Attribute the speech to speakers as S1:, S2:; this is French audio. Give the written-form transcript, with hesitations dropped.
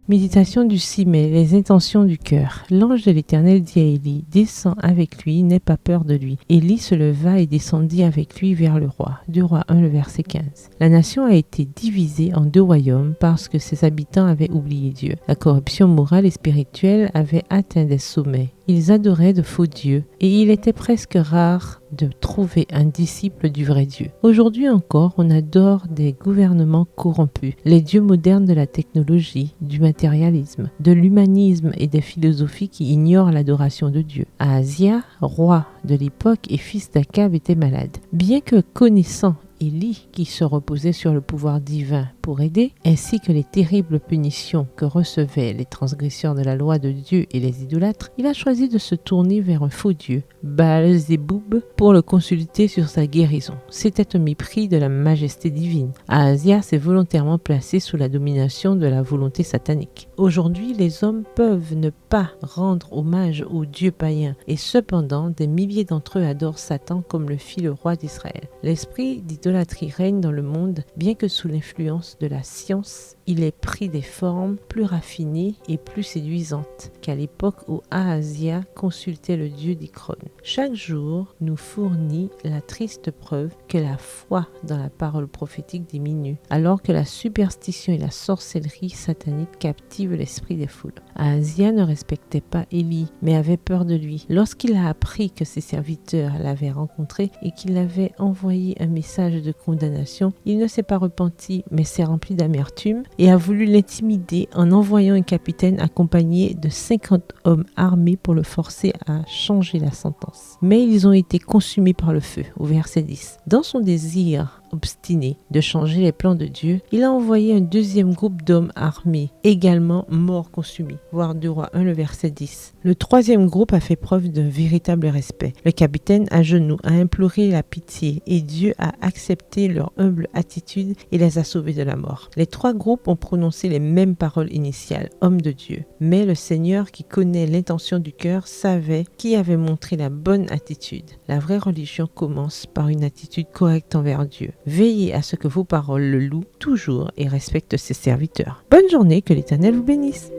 S1: Méditation du 6 mai, les intentions du cœur. L'ange de l'Éternel dit à Élie, descends avec lui, n'aie pas peur de lui. Élie se leva et descendit avec lui vers le roi. 2 Rois 1, le verset 15. La nation a été divisée en 2 royaumes parce que ses habitants avaient oublié Dieu. La corruption morale et spirituelle avait atteint des sommets. Ils adoraient de faux dieux et il était presque rare de trouver un disciple du vrai Dieu. Aujourd'hui encore, on adore des gouvernements corrompus, les dieux modernes de la technologie, du matérialisme, de l'humanisme et des philosophies qui ignorent l'adoration de Dieu. Ahazia, roi de l'époque et fils d'Akab, était malade. Bien que connaissant Élie, qui se reposait sur le pouvoir divin pour aider, ainsi que les terribles punitions que recevaient les transgresseurs de la loi de Dieu et les idolâtres, il a choisi de se tourner vers un faux dieu, Baal-Zéboub, pour le consulter sur sa guérison. C'était un mépris de la majesté divine. Ahazia s'est volontairement placé sous la domination de la volonté satanique. Aujourd'hui, les hommes peuvent ne pas rendre hommage aux dieux païens, et cependant, des milliers d'entre eux adorent Satan comme le fit le roi d'Israël. L'esprit d'idolâtrie règne dans le monde, bien que sous l'influence de la science, il ait pris des formes plus raffinées et plus séduisantes qu'à l'époque où Ahazia consultait le dieu d'Ikron. Chaque jour nous fournit la triste preuve que la foi dans la parole prophétique diminue, alors que la superstition et la sorcellerie satanique captivent l'esprit des foules. Ahazia ne respectait pas Élie, mais avait peur de lui. Lorsqu'il a appris que ses serviteurs l'avaient rencontré et qu'il avait envoyé un message de condamnation, il ne s'est pas repenti, mais s'est rempli d'amertume et a voulu l'intimider en envoyant un capitaine accompagné de 50 hommes armés pour le forcer à changer la sentence. Mais ils ont été consumés par le feu, au verset 10. Dans son désir obstiné de changer les plans de Dieu, il a envoyé un deuxième groupe d'hommes armés, également morts consumés, voir 2 Rois 1, le verset 10. Le troisième groupe a fait preuve d'un véritable respect. Le capitaine, à genoux, a imploré la pitié et Dieu a accepté leur humble attitude et les a sauvés de la mort. Les 3 groupes ont prononcé les mêmes paroles initiales, homme de Dieu. Mais le Seigneur, qui connaît l'intention du cœur, savait qui avait montré la bonne attitude. La vraie religion commence par une attitude correcte envers Dieu. Veillez à ce que vos paroles le louent toujours et respectent ses serviteurs. Bonne journée, que l'Éternel vous bénisse.